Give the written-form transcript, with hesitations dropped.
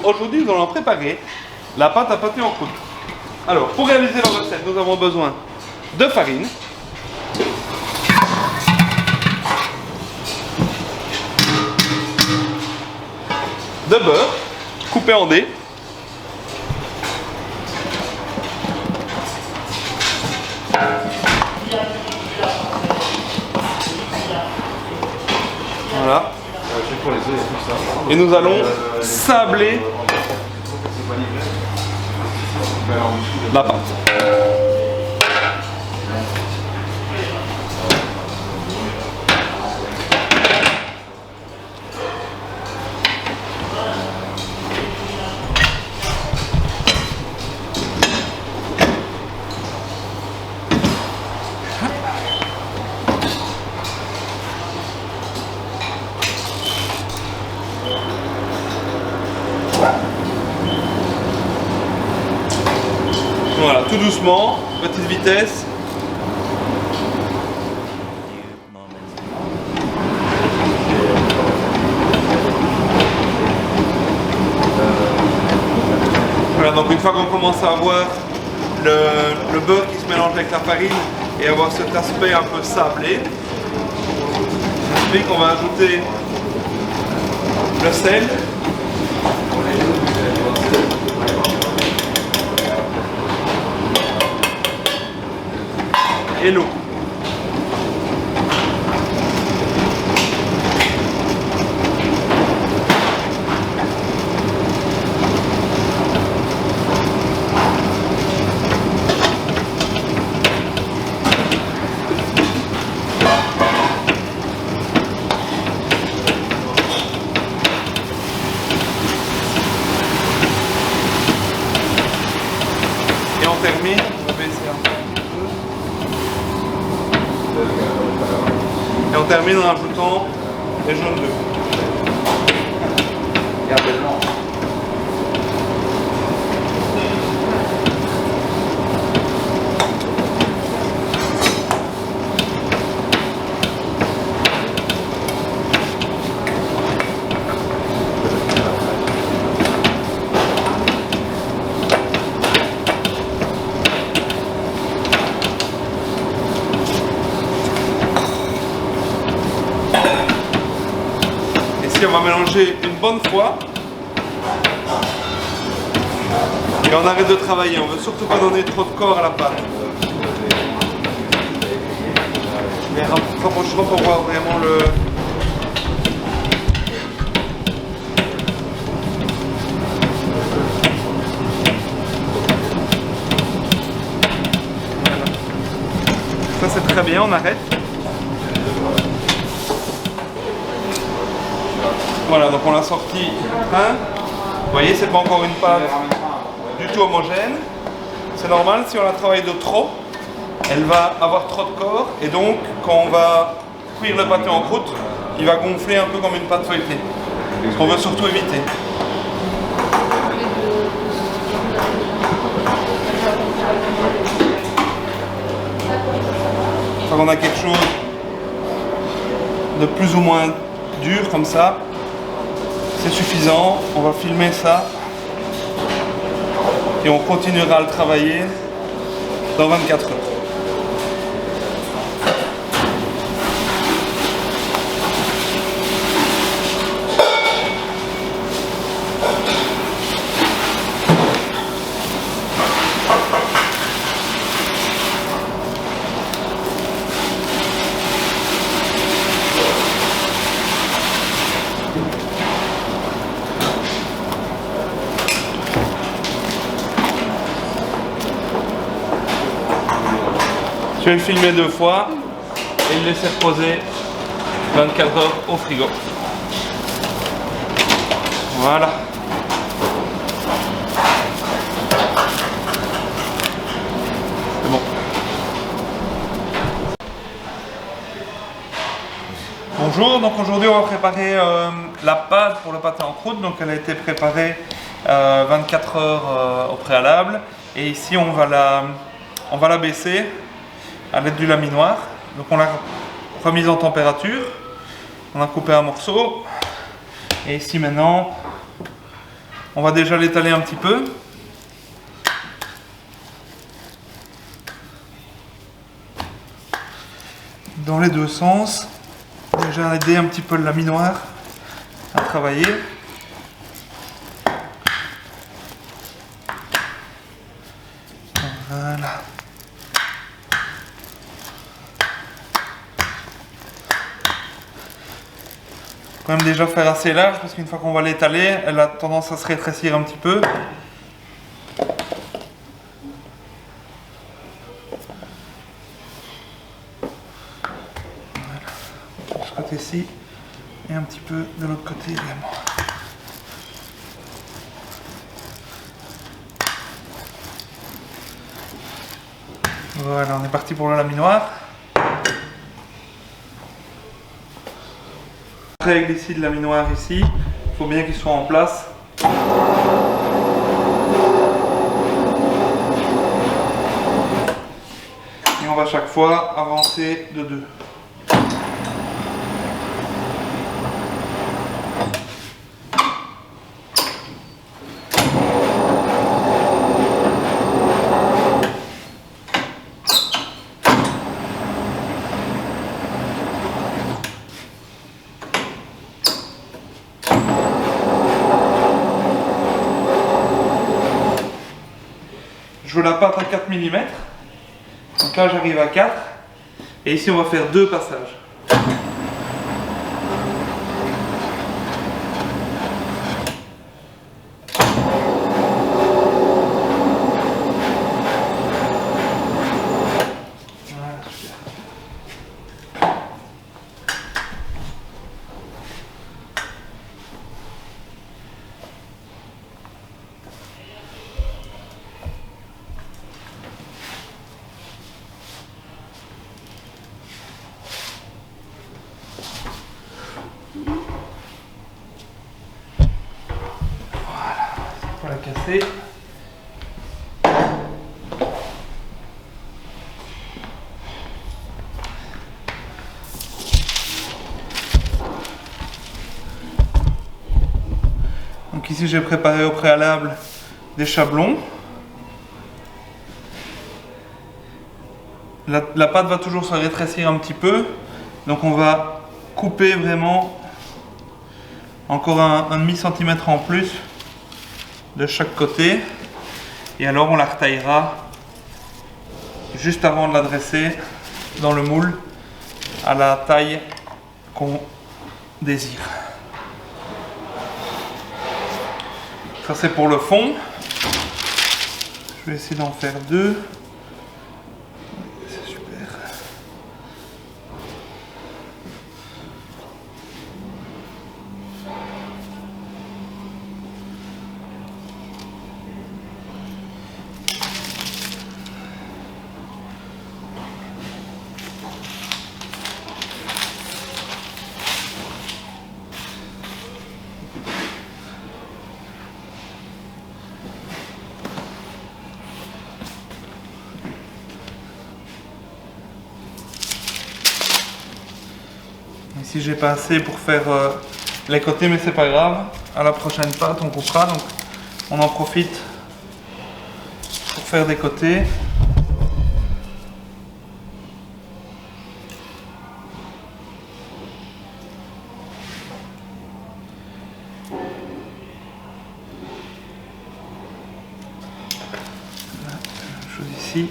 aujourd'hui nous allons préparer la pâte à pâté en croûte. Alors pour réaliser la recette, nous avons besoin de farine, de beurre coupé en dés, voilà. Et nous allons sabler la pâte. Voilà, tout doucement, petite vitesse. Voilà, donc une fois qu'on commence à avoir le beurre qui se mélange avec la farine et avoir cet aspect un peu sablé, ensuite on va ajouter le sel. Et l'eau. Et on termine, on va baisser un peu. Et on termine en ajoutant les jaunes d'œufs. Regardez le blanc. On va mélanger une bonne fois et on arrête de travailler. On ne veut surtout pas donner trop de corps à la pâte. Mais rapprochement pour voir vraiment le... Voilà. Ça c'est très bien, on arrête. Voilà, donc on l'a sorti. Vous voyez, c'est pas encore une pâte du tout homogène. C'est normal, si on la travaille de trop, elle va avoir trop de corps. Et donc, quand on va cuire le pâté en croûte, il va gonfler un peu comme une pâte feuilletée. Ce qu'on veut surtout éviter. Quand on a quelque chose de plus ou moins dur comme ça, c'est suffisant, on va filmer ça et on continuera à le travailler dans 24 heures. Je vais le filmer 2 fois et le laisser reposer 24 heures au frigo. Voilà. C'est bon. Bonjour, donc aujourd'hui on va préparer la pâte pour le pâté en croûte. Donc elle a été préparée 24 heures au préalable. Et ici on va la baisser à l'aide du laminoir. Donc on l'a remise en température, on a coupé un morceau et ici maintenant On va déjà l'étaler un petit peu. Dans les deux sens. Déjà aider un petit peu le laminoir à travailler. Voilà. Quand même déjà faire assez large parce qu'une fois qu'on va l'étaler, elle a tendance à se rétrécir un petit peu. Voilà. De ce côté-ci et un petit peu de l'autre côté également. Voilà, on est parti pour le laminoir. Règle ici de laminoir ici, il faut bien qu'il soit en place. Et on va chaque fois avancer de 2. Je veux la pâte à 4 mm. Donc là j'arrive à 4. Et ici on va faire 2 passages. Voilà, super. Pour la casser. Donc ici j'ai préparé au préalable des chablons. La pâte va toujours se rétrécir un petit peu. Donc on va couper vraiment encore un demi-centimètre en plus de chaque côté. Et alors on la retaillera juste avant de la dresser dans le moule à la taille qu'on désire. Ça c'est pour le fond. Je vais essayer d'en faire 2. C'est super. Ici j'ai pas assez pour faire les côtés, mais c'est pas grave. À la prochaine pâte on coupera, donc on en profite pour faire des côtés. Voilà, même chose ici.